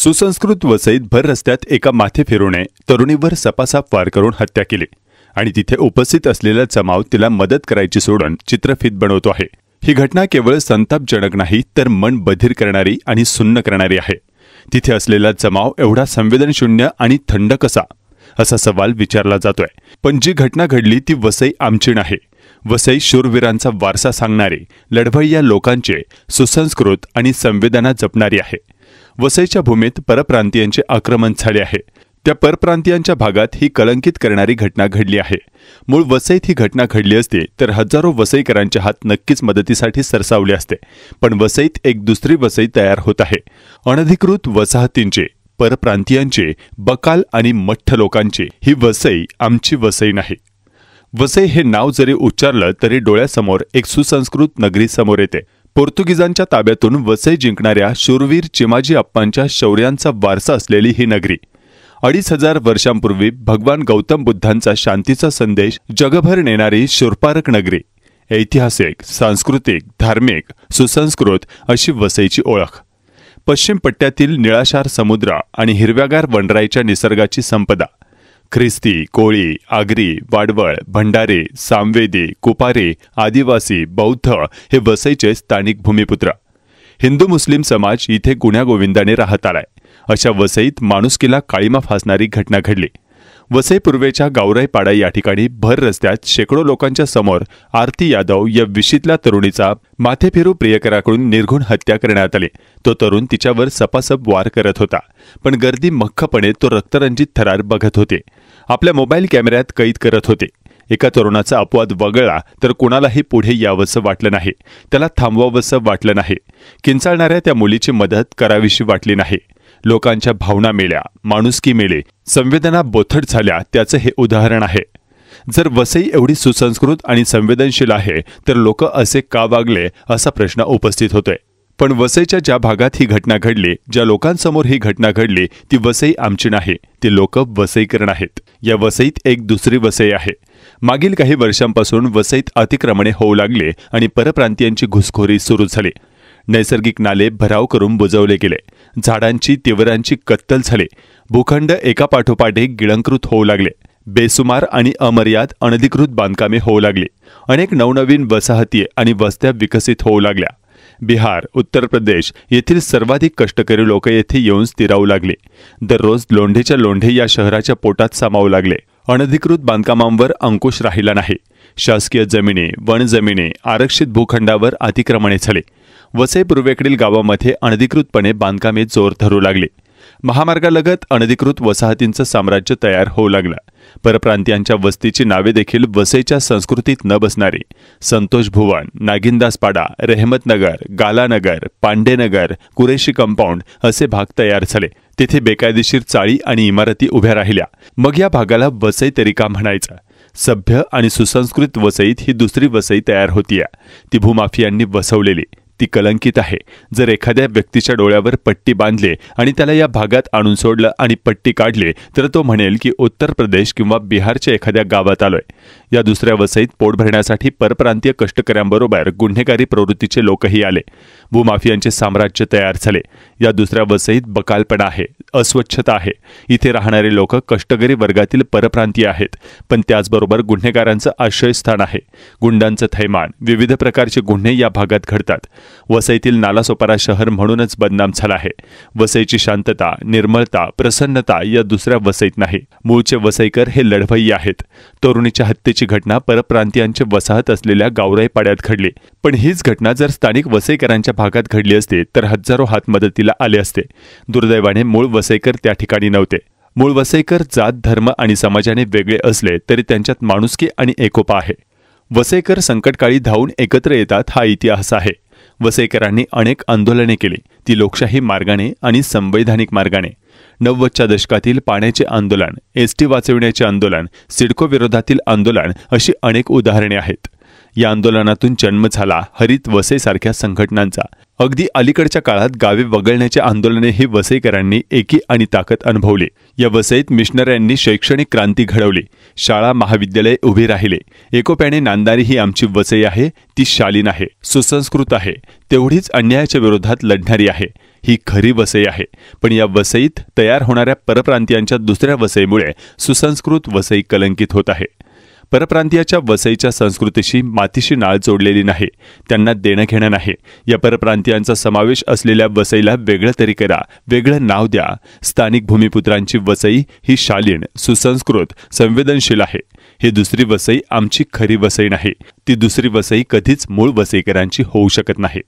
सुसंस्कृत वसईत भर रस्त्यात एका माथे फिरूने तरुणीवर सपासाप वार करून हत्या केली आणि तिथे उपस्थित असलेला जमाव तिला मदत करायची सोडून चित्रफित बनवतो आहे। ही घटना केवळ संतापजनक नाही तर मन बधीर करणारी आणि सुन्न करणारी आहे। तिथे असलेला जमाव एवढा संवेदनशून्य आणि थंड कसा असा सवाल विचारला जातोय। पण जी घटना घडली ती वसई आमची नाही। वसई शूरवीरांचा वारसा सांगणारी, लढवय्या लोकांचे सुसंस्कृत आणि संवेदना जपणारी आहे। वसईच्या भूमीत परप्रांतीयांचे आक्रमण झाले आहे। त्या परप्रांतीयांच्या भागात ही कलंकित करणारी घटना घडली आहे। मूळ वसईत ही घटना घडली असती तर हजारो वसईकरांचे हात नक्कीच मदतीसाठी सरसावले असते। पण वसईत एक दुसरी वसई तयार होत आहे। अनधिकृत वसाहतींचे, परप्रांतीयांचे, बकाल आणि मठ्ठ लोकांची ही वसई आमची वसई नाही। वसई हे नाव जरी उच्चारलं तरी डोळ्यासमोर एक सुसंस्कृत नगरी समोर येते। पोर्तुगीजांच्या ताब्यातून वसई जिंकणाऱ्या शूरवीर चिमाजी अप्पांच्या शौर्यांचा वारसा असलेली ही नगरी 2500 वर्षांपूर्वी भगवान गौतम बुद्धांचा शांतीचा संदेश जगभर नेणारी शूरपारक नगरी। ऐतिहासिक, सांस्कृतिक, धार्मिक, सुसंस्कृत अशी वसईची ओळख। पश्चिम पट्ट्यातील निळाशार समुद्र आणि हिरव्यागार वनराईच्या निसर्गाची संपदा। ख्रिस्ती, कोळी, आगरी, वाडवळ, भंडारे, सामवेदी, कुपारे, आदिवासी, बौद्ध हे वसईचे स्थानिक भूमिपुत्र। हिंदू मुस्लिम समाज इथे गुण्यागोविंदाने राहत आलाय। अशा वसईत माणुसकीला काळीमा फासणारी घटना घडली। वसई पूर्वेच्या गावराईपाडा या ठिकाणी भर रस्त्यात शेकडो लोकांच्या समोर आरती यादव या विशीतल्या तरुणीचा माथेफिरू प्रियकराकडून निर्घुण हत्या करण्यात आली। तो तरुण तिच्यावर सपासप वार करत होता, पण गर्दी मख्खपणे तो रक्तरंजित थरार बघत होते, आपल्या मोबाईल कॅमेऱ्यात कैद करत होते। एका तरुणाचा अपवाद वगळला तर कुणालाही पुढे यावंसं वाटलं नाही, त्याला थांबवावंसं वाटलं नाही। किंचाळणाऱ्या त्या मुलीची मदत करावीशी वाटली नाही। लोकांच्या भावना मेल्या, माणुसकी मेली, संवेदना बोथट झाल्या त्याचं हे उदाहरण आहे। जर वसई एवढी सुसंस्कृत आणि संवेदनशील आहे तर लोक असे का वागले असा प्रश्न उपस्थित होतोय। पण वसईच्या ज्या भागात ही घटना घडली, ज्या लोकांसमोर ही घटना घडली ती वसई आमची नाही, ती लोक वसईकर आहेत। या वसईत एक दुसरी वसई आहे। मागील काही वर्षांपासून वसईत अतिक्रमणे होऊ लागले आणि परप्रांतीयांची घुसखोरी सुरू झाली। नैसर्गिक नाले भराव करून बुजवले गेले, झाडांची तिवरांची कत्तल झाली, भूखंड एकापाठोपाठ एक गिळंकृत होऊ लागले, बेसुमार आणि अमर्याद अनधिकृत बांधकामे होऊ लागली, अनेक नवनवीन वसाहती आणि वस्त्या विकसित होऊ लागल्या। बिहार, उत्तर प्रदेश येथील सर्वाधिक कष्टकरी लोक येथे येऊन स्थिरावू लागले। दररोज लोंढेच्या लोंढे या शहराच्या पोटात सामावू लागले। अनधिकृत बांधकामांवर अंकुश राहिला नाही। शासकीय जमिनी, वनजमिनी, आरक्षित भूखंडावर अतिक्रमणे झाली। वसई पूर्वेकडील गावामध्ये अनधिकृतपणे बांधकामे जोर धरू लागली। महामार्गालगत अनधिकृत वसाहतींचं साम्राज्य तयार होऊ लागलं। परप्रांतीयांच्या वस्तीची नावे देखील वसईच्या संस्कृतीत न बसणारी संतोष भुवन, नागिनदासपाडा, रेहमतनगर, गालानगर, पांडेनगर, कुरेशी कंपाऊंड असे भाग तयार झाले। तिथे बेकायदेशीर चाळी आणि इमारती उभ्या राहिल्या। मग या भागाला वसई तरी का म्हणायचं? सभ्य आणि सुसंस्कृत वसईत ही दुसरी वसई तयार होतीये, ती भूमाफियांनी वसवलेली, ती कलंकित आहे। जर एखाद्या व्यक्तीच्या डोळ्यावर पट्टी बांधली आणि त्याला या भागात आणून सोडलं आणि पट्टी काढली तर तो म्हणेल की उत्तर प्रदेश किंवा बिहारच्या एखाद्या गावात आलोय। या दुसऱ्या वसईत पोट भरण्यासाठी परप्रांतीय कष्टकऱ्यांबरोबर गुन्हेगारी प्रवृत्तीचे लोकही आले। भूमाफियांचे साम्राज्य तयार झाले। या दुसऱ्या वसईत बकालपणा आहे, अस्वच्छता आहे। इथे राहणारे लोक कष्टकरी वर्गातील परप्रांतीय आहेत, पण त्याचबरोबर गुन्हेगारांचं आश्रयस्थान आहे। गुंडांचं थैमान, विविध प्रकारचे गुन्हे या भागात घडतात। वसईतील नालासोपारा शहर म्हणूनच बदनाम झाला आहे। वसईची शांतता, निर्मळता, प्रसन्नता या दुसऱ्या वसईत नाही। मूळचे वसईकर हे लढवय्ये आहेत। तरुणीच्या हत्येची घटना परप्रांतीयांचे वसाहत असलेल्या गावराईपाड्यात घडली, पण हीच घटना जर स्थानिक वसईकरांच्या भागात घडली असती तर हजारो हात मदतीला आले असते। दुर्दैवाने मूळ वसईकर त्या ठिकाणी नव्हते। मूळ वसईकर जात, धर्म आणि समाजाने वेगळे असले तरी त्यांच्यात माणुसकी आणि एकोपा आहे। वसईकर संकटकाळी धावून एकत्र येतात हा इतिहास आहे। वसईकरांनी अनेक आंदोलने केली, ती लोकशाही मार्गाने आणि संवैधानिक मार्गाने। 90च्या दशकातील पाण्याचे आंदोलन, एसटी वाचविण्याचे आंदोलन, सिडको विरोधातील आंदोलन अशी अनेक उदाहरणे आहेत। या आंदोलनातून जन्म झाला हरित वसईसारख्या संघटनांचा। अगदी अलीकडच्या काळात गावे वगळण्याचे आंदोलने ही वसईकरांनी एकी आणि ताकद अनुभवली। या वसईत मिशनऱ्यांनी शैक्षणिक क्रांती घडवली, शाळा महाविद्यालय उभी राहिले। एकोप्याने नांदणारी ही आमची वसई आहे, ती शालीन आहे, सुसंस्कृत आहे, तेवढीच अन्यायाच्या विरोधात लढणारी आहे। ही खरी वसई आहे, पण या वसईत तयार होणाऱ्या परप्रांतीयांच्या दुसऱ्या वसईमुळे सुसंस्कृत वसई कलंकित होत आहे. परप्रांतीयाच्या वसईच्या संस्कृतीशी मातीशी नाळ जोडलेली नाही, त्यांना देणं घेणं नाही. या परप्रांतीयांचा समावेश असलेल्या वसईला वेगळं तरी करा, वेगळं नाव द्या. स्थानिक भूमिपुत्रांची वसई ही शालीन, सुसंस्कृत, संवेदनशील आहे. ही दुसरी वसई आमची खरी वसई नाही. ती दुसरी वसई कधीच मूळ वसईकरांची होऊ शकत नाही.